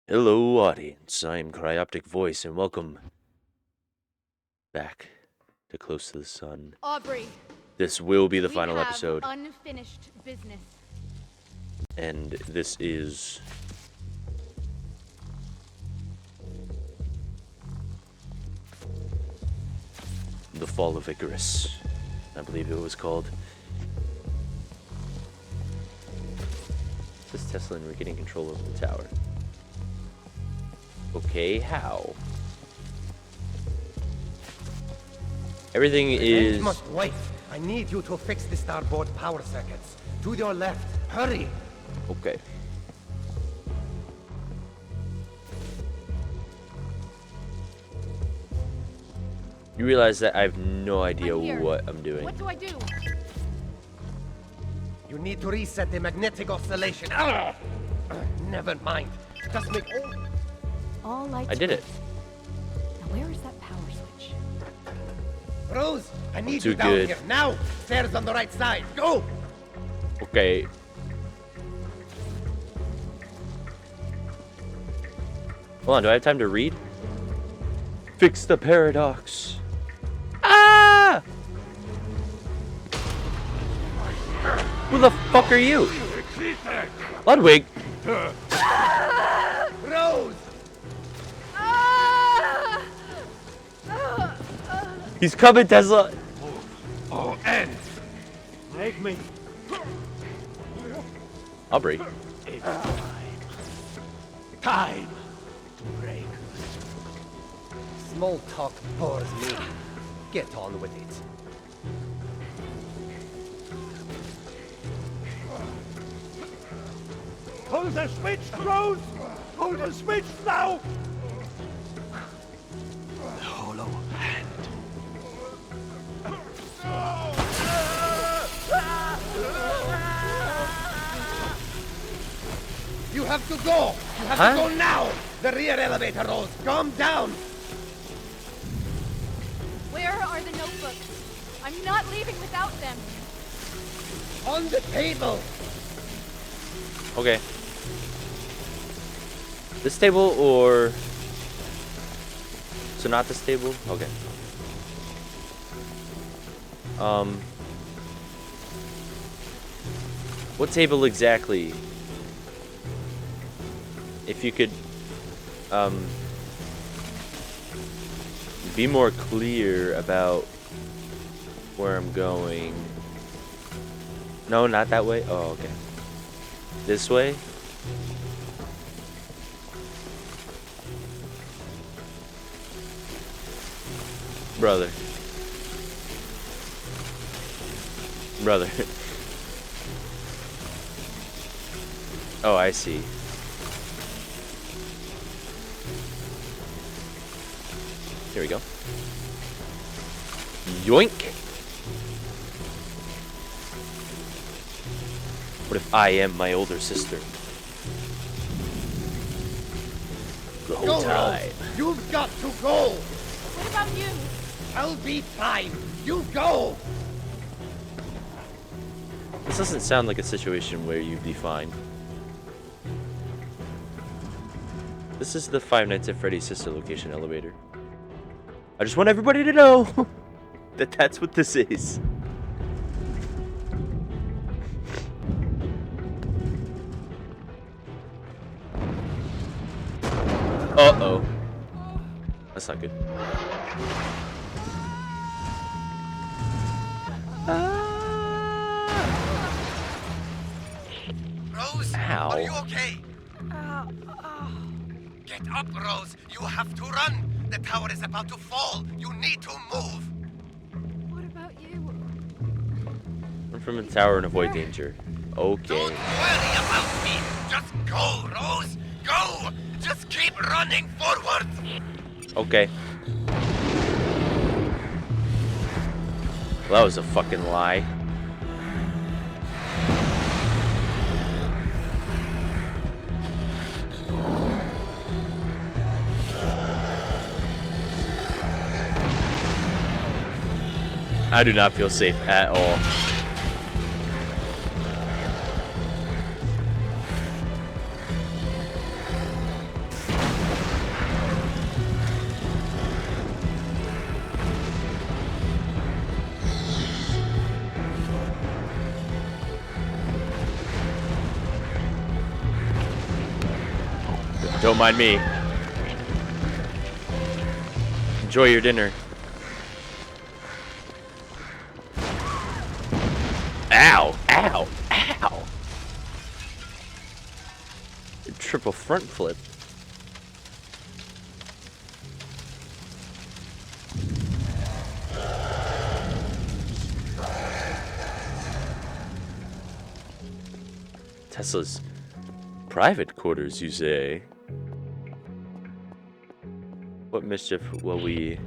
Hello, audience. I'm Cryoptic Voice, and welcome back to Close to the Sun. Aubrey, This will be the we final have episode, unfinished business. and this is the Fall of Icarus, I believe it was called. This is Tesla and we're getting control over the tower. Okay, how? Everything is... must wait. I need you to fix the starboard power circuits. To your left. Hurry! Okay. You realize that I have no idea I'm here. what I'm doing. What do I do? You need to reset the magnetic oscillation. Never mind. Just make All lights. I did it. Now where is that power switch? Rose, I need too you down good. here. Now! Stairs on the right side. Go! Okay. Hold on, do I have time to read? Fix the paradox. Ah! Who the fuck are you? Ludwig! Rose! He's coming, Tesla! Oh, end! Make me. Aubrey. Time to break. Small talk bores me. Get on with it. Pull the switch, Rose! Pull the switch now! The hollow hand. You have to go! You have to go now! The rear elevator, Rose! Calm down! Where are the notebooks? I'm not leaving without them. On the table! Okay. This table or... So not this table? Okay. What table exactly? If you could, be more clear about where I'm going. No, not that way? Oh, okay. This way? Brother. Brother. Oh, I see. Here we go. Yoink! What if I am my older sister? The whole Go, time. Rose! You've got to go! What about you? I'll be fine! You go! This doesn't sound like a situation where you'd be fine. This is the Five Nights at Freddy's sister location elevator. I just want everybody to know that that's what this is. Uh-oh. That's not good. Rose, Ow. are you okay? Get up, Rose! You have to run! The tower is about to fall! You need to move! What about you? Run from the tower and avoid danger. Okay. Don't worry about me! Just go, Rose! Go! Just keep running forward! Okay. Well, that was a fucking lie. I do not feel safe at all. Don't mind me. Enjoy your dinner. Ow! Ow! Ow! Triple front flip. Tesla's private quarters, you say? What mischief will we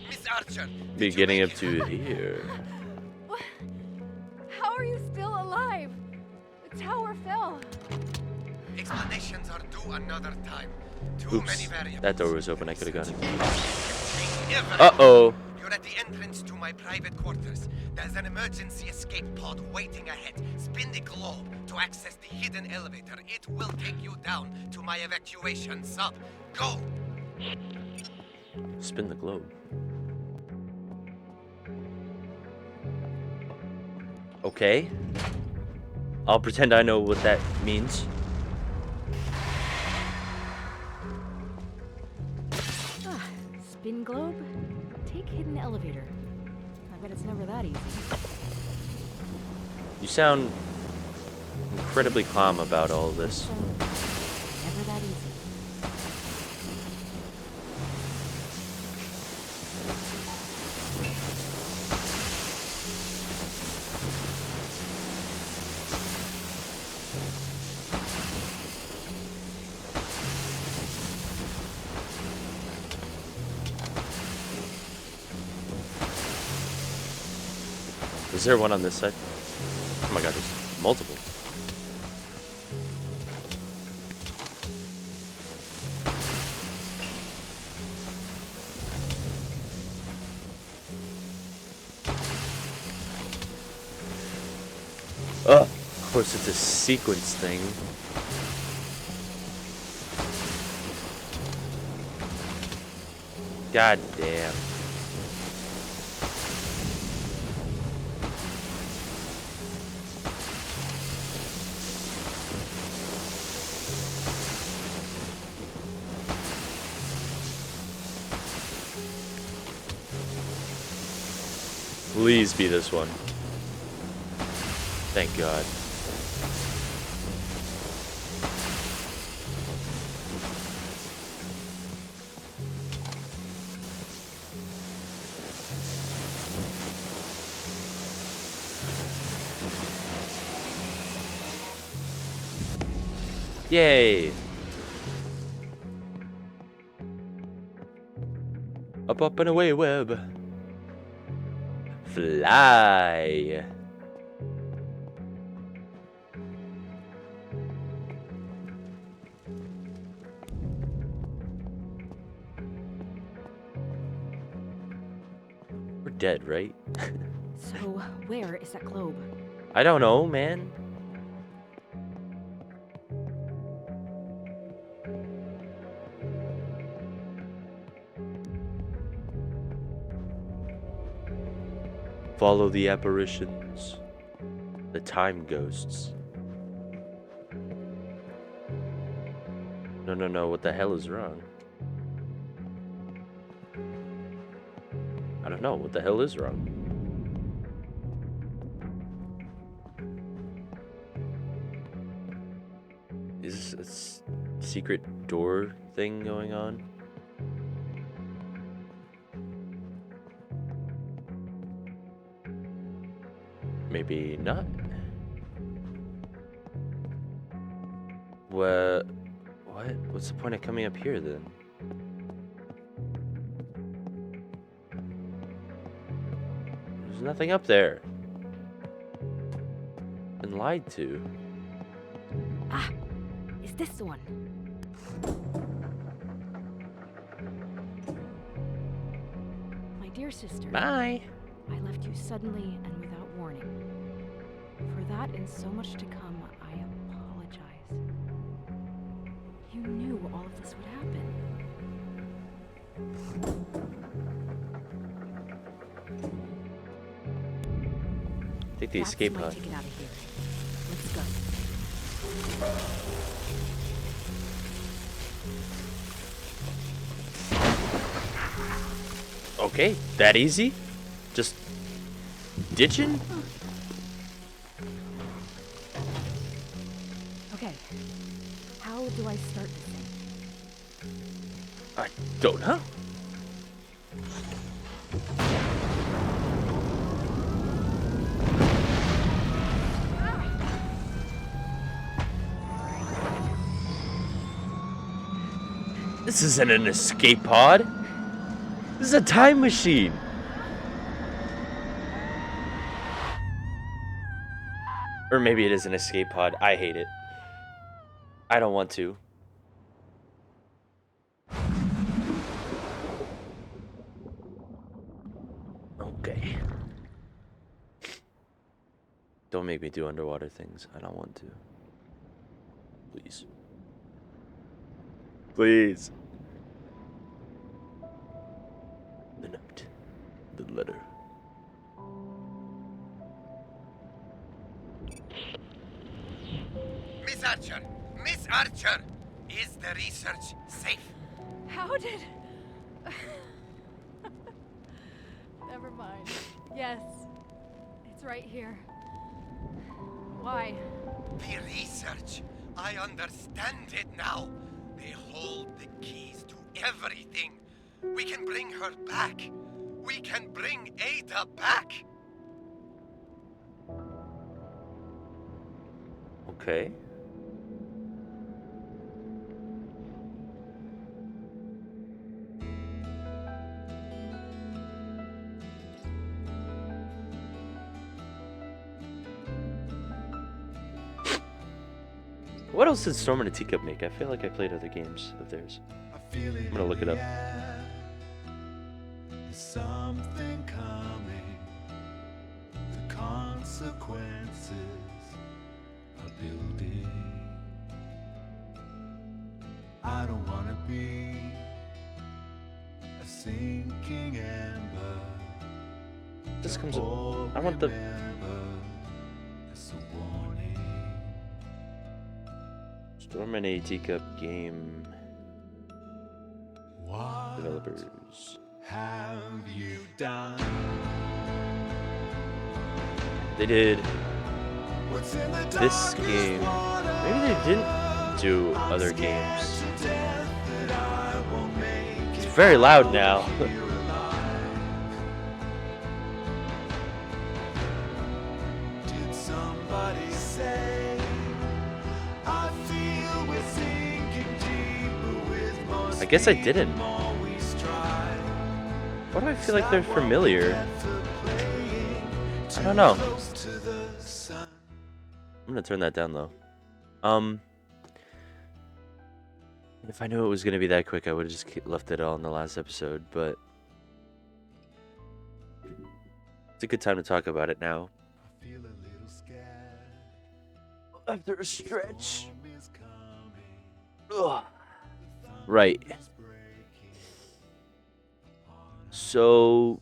Miss Archer, be did you getting make up it? to here? What? How are you still alive? The tower fell. Explanations are due another time. Too many Oops, variables. that door was open. I could have got it. Everything. Uh-oh. You're at the entrance to my private quarters. There's an emergency escape pod waiting ahead. Spin the globe to access the hidden elevator. It will take you down to my evacuation sub. Go! Spin the globe. Okay. I'll pretend I know what that means. Spin globe? Take hidden elevator. I bet it's never that easy. You sound incredibly calm about all this. Never that easy. Is there one on this side? Oh my god, there's multiple. Of course it's a sequence thing. God damn. Please be this one. Thank God. Yay! Up, up, and away, web. Fly. We're dead, right? So, where is that globe? I don't know, man. Follow the apparitions, the time ghosts. No, no, no, what the hell is wrong? I don't know, what the hell is wrong? Is this a secret door thing going on? Maybe not. What? What's the point of coming up here then? There's nothing up there. Been lied to. Ah! Is this the one? My dear sister. Bye. I left you suddenly and without warning. For that and so much to come, I apologize. You knew all of this would happen. Take the That's escape my pod. ticket out of here. Let's go. Okay, that easy? Just ditching? Okay. How do I start this thing? I don't know. This isn't an escape pod. This is a time machine. Or maybe it is an escape pod. I hate it. I don't want to. Okay. Don't make me do underwater things. I don't want to. Please. Please. The note. The letter. Miss Archer! Miss Archer! Is the research safe? How did... Never mind. Yes. It's right here. Why? The research. I understand it now. They hold the keys to everything. We can bring her back. We can bring Ada back. Okay. What else did Storm in a Teacup make? I feel like I played other games of theirs. I'm gonna look it up. Something coming. The consequences are building. I don't want to be a sinking ember. This comes up. I want the. It's a warning. Storm in a Teacup game What developers. have you done? They did What's in the this darkest game. water? Maybe they didn't do other Scared games. to death that I won't make It's it very loud now. here alive. Did somebody say I feel we're sinking deeper with more I guess I speed didn't. the more we strive? Why do I feel like they're familiar? I don't know. I'm gonna turn that down though. If I knew it was gonna be that quick, I would have just left it all in the last episode. But it's a good time to talk about it now. After a stretch. Ugh. Right. So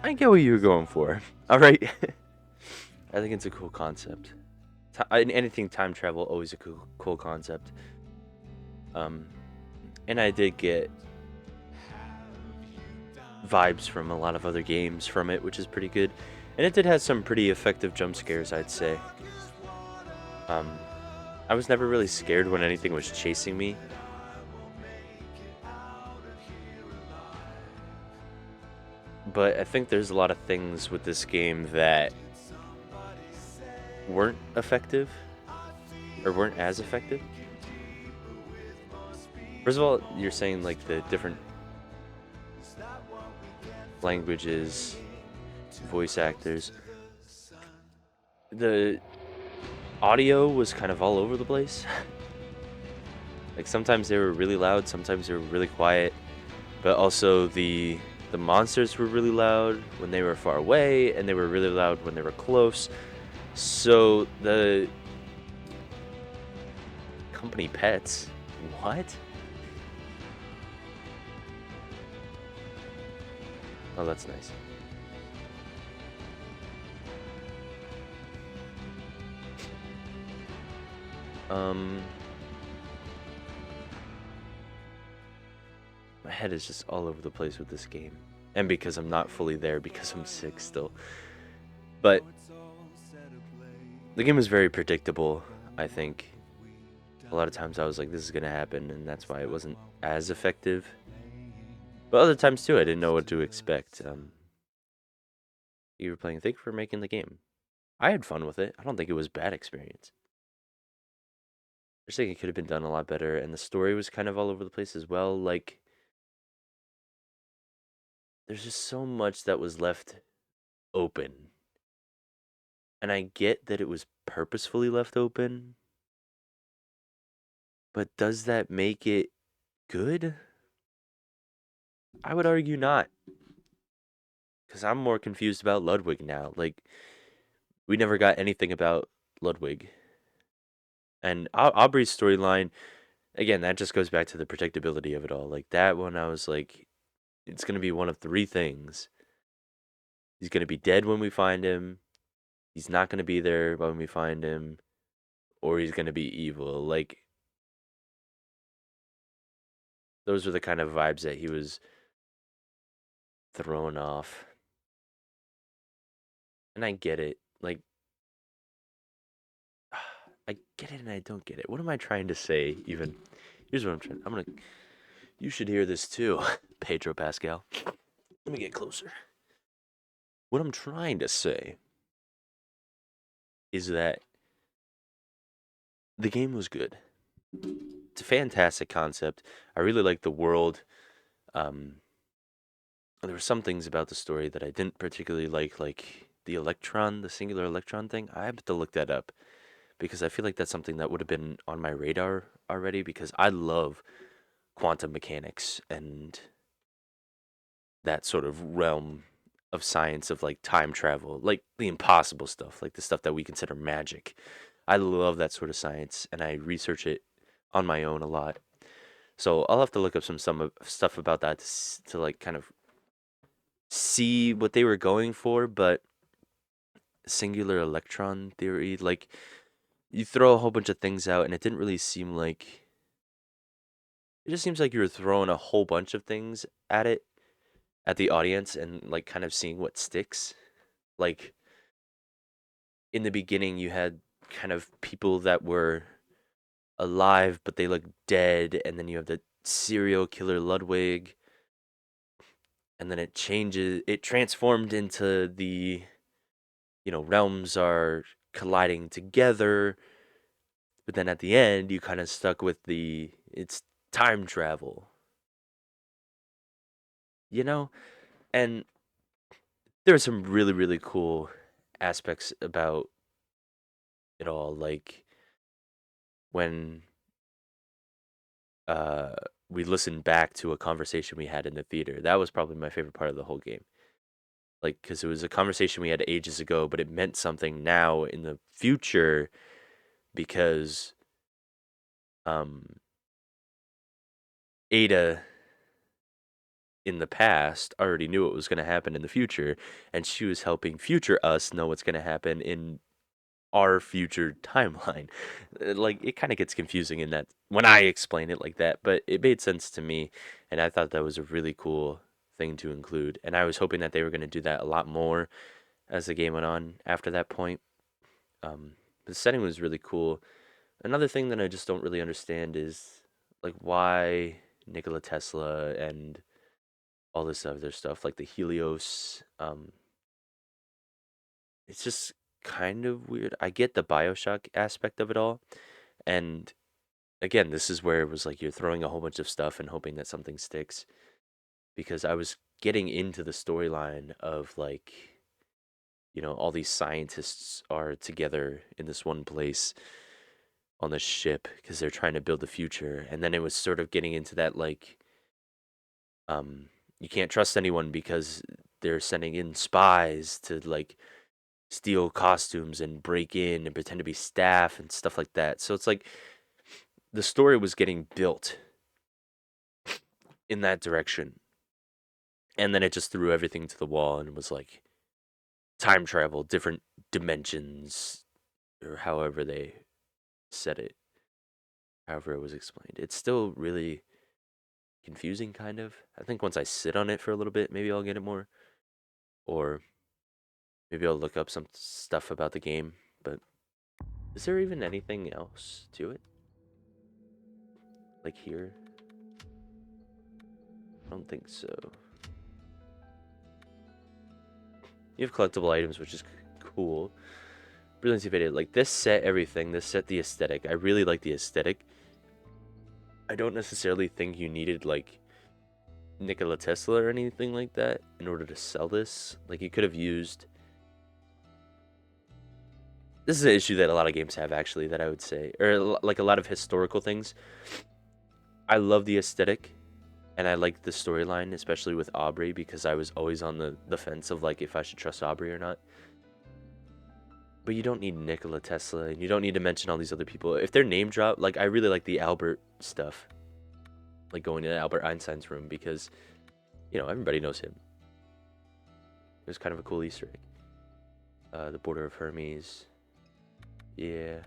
I get what you were going for. All right. I think it's a cool concept. Anything time travel, always a cool concept. And I did get vibes from a lot of other games from it, which is pretty good. And it did have some pretty effective jump scares, I'd say. I was never really scared when anything was chasing me. But I think there's a lot of things with this game that weren't effective, or weren't as effective. First of all, you're saying like the different languages, voice actors. The audio was kind of all over the place. Like sometimes they were really loud, sometimes they were really quiet, but also the monsters were really loud when they were far away, and they were really loud when they were close. So the company pets, what? Oh, that's nice. Um, my head is just all over the place with this game, and because I'm not fully there because I'm sick still. But the game was very predictable. I think a lot of times I was like, "This is gonna happen," and that's why it wasn't as effective. But other times too, I didn't know what to expect. You were playing. Thank you for making the game. I had fun with it. I don't think it was a bad experience. I just think it could have been done a lot better, and the story was kind of all over the place as well. Like, there's just so much that was left open. And I get that it was purposefully left open, but does that make it good? I would argue not, because I'm more confused about Ludwig now. Like, we never got anything about Ludwig. And Aubrey's storyline, again, that just goes back to the predictability of it all. Like, that one, I was like, it's going to be one of three things. He's going to be dead when we find him, he's not going to be there when we find him, or he's going to be evil. Like, those are the kind of vibes that he was throwing off. And I get it. Like, I get it and I don't get it. What am I trying to say, even? Here's what I'm trying. You should hear this too, Pedro Pascal. Let me get closer. What I'm trying to say is that the game was good. It's a fantastic concept. I really like the world. Um, there were some things about the story that I didn't particularly like the singular electron thing. I have to look that up because I feel like that's something that would have been on my radar already because I love quantum mechanics and that sort of realm of science of like time travel, like the impossible stuff, like the stuff that we consider magic. I love that sort of science and I research it on my own a lot. So I'll have to look up some stuff about that to like kind of see what they were going for, but singular electron theory, like you throw a whole bunch of things out and it didn't really seem like it just seems like you were throwing a whole bunch of things at it at the audience and like kind of seeing what sticks. Like in the beginning you had kind of people that were alive but they look dead and then you have the serial killer Ludwig and then it transformed into the realms are colliding together, but then at the end you kind of stuck with it's time travel, you know? And there are some really really cool aspects about it all, like when uh we listened back to a conversation we had in the theater. That was probably my favorite part of the whole game. Like, because it was a conversation we had ages ago, but it meant something now in the future because um Ada in the past already knew what was going to happen in the future, and she was helping future us know what's going to happen in our future timeline. Like, it kind of gets confusing in that when I explain it like that, but it made sense to me, and I thought that was a really cool thing to include. And I was hoping that they were going to do that a lot more as the game went on after that point. The setting was really cool. Another thing that I just don't really understand is like why Nikola Tesla and all this other stuff like the Helios. It's just kind of weird. I get the BioShock aspect of it all, and again, this is where it was like you're throwing a whole bunch of stuff and hoping that something sticks. Because I was getting into the storyline of like all these scientists are together in this one place on the ship because they're trying to build the future, and then it was sort of getting into that like you can't trust anyone because they're sending in spies to like steal costumes and break in and pretend to be staff and stuff like that. So it's like the story was getting built in that direction. And then it just threw everything to the wall and was like time travel, different dimensions, or however they said it. however it was explained. It's still really confusing, kind of. I think once I sit on it for a little bit, maybe I'll get it more. Or maybe I'll look up some stuff about the game. But is there even anything else to it? Like here? I don't think so. You have collectible items, which is cool. Brilliancy Faded. Like, this set everything. This set the aesthetic. I really like the aesthetic. I don't necessarily think you needed, like, Nikola Tesla or anything like that in order to sell this. Like, you could have used... This is an issue that a lot of games have, actually, that I would say. Or, like, a lot of historical things. I love the aesthetic. And I like the storyline, especially with Aubrey, because I was always on the fence of, like, if I should trust Aubrey or not. But you don't need Nikola Tesla, and you don't need to mention all these other people. If they're name dropped, like, I really like the Albert stuff. Like, going to Albert Einstein's room, because, you know, everybody knows him. It was kind of a cool Easter egg. The Border of Hermes. Yeah.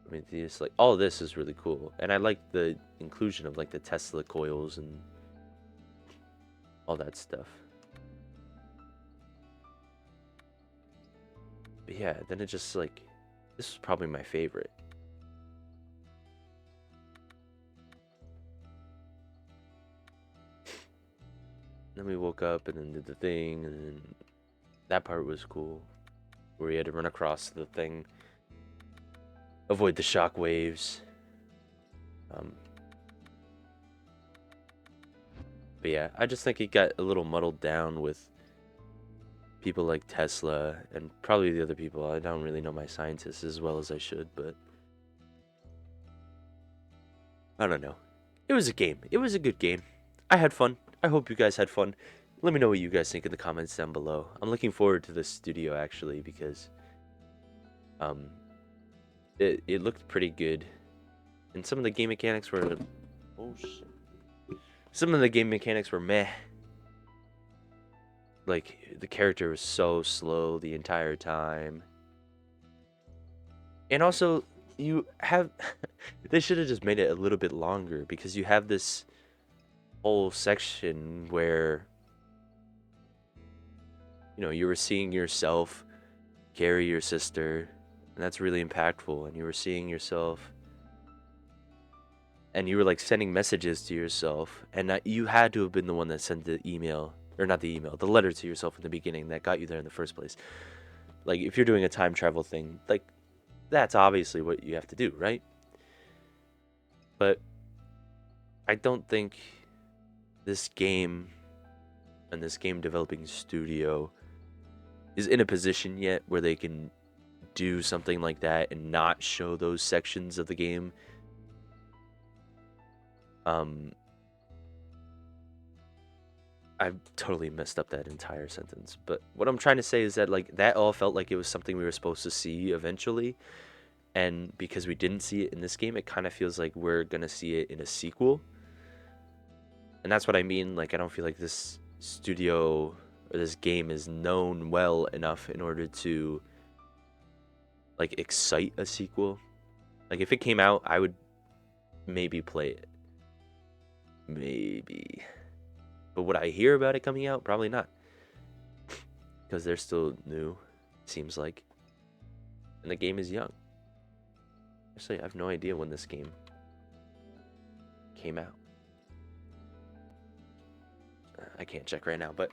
I mean, this, like, all this is really cool. And I like the inclusion of, like, the Tesla coils and all that stuff. But yeah, then it just, like, this was probably my favorite. Then we woke up and then did the thing, and then that part was cool. Where we had to run across the thing. Avoid the shock waves. But yeah, I just think it got a little muddled down with people like Tesla and probably the other people. I don't really know my scientists as well as I should, but I don't know. It was a game. It was a good game. I had fun. I hope you guys had fun. Let me know what you guys think in the comments down below. I'm looking forward to this studio, actually, because it looked pretty good. And some of the game mechanics were... Oh, shit. Some of the game mechanics were meh. Like, the character was so slow the entire time. And also, you have... They should have just made it a little bit longer, because you have this whole section where, you know, you were seeing yourself carry your sister, and that's really impactful. And you were seeing yourself, and you were, like, sending messages to yourself, and you had to have been the one that sent the email, or not the email, the letter to yourself in the beginning that got you there in the first place. Like, if you're doing a time travel thing, like, that's obviously what you have to do, right? But I don't think this game and this game developing studio is in a position yet where they can do something like that and not show those sections of the game. I've totally messed up that entire sentence, but what I'm trying to say is that, like, that all felt like it was something we were supposed to see eventually, and because we didn't see it in this game, it kind of feels like we're gonna see it in a sequel. And that's what I mean. Like, I don't feel like this studio or this game is known well enough in order to, like, excite a sequel. Like, if it came out, I would maybe play it. Maybe. But would I hear about it coming out? Probably not. Because they're still new, seems like. And the game is young. Actually, I have no idea when this game came out. I can't check right now, but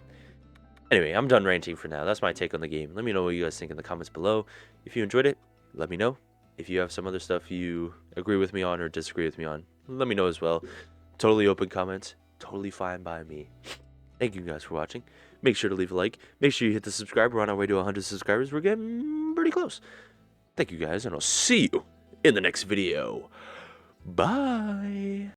anyway, I'm done ranting for now. That's my take on the game. Let me know what you guys think in the comments below. If you enjoyed it, let me know. If you have some other stuff you agree with me on or disagree with me on, let me know as well. Totally open comments. Totally fine by me. Thank you guys for watching. Make sure to leave a like. Make sure you hit the subscribe. We're on our way to 100 subscribers. We're getting pretty close. Thank you guys, and I'll see you in the next video. Bye.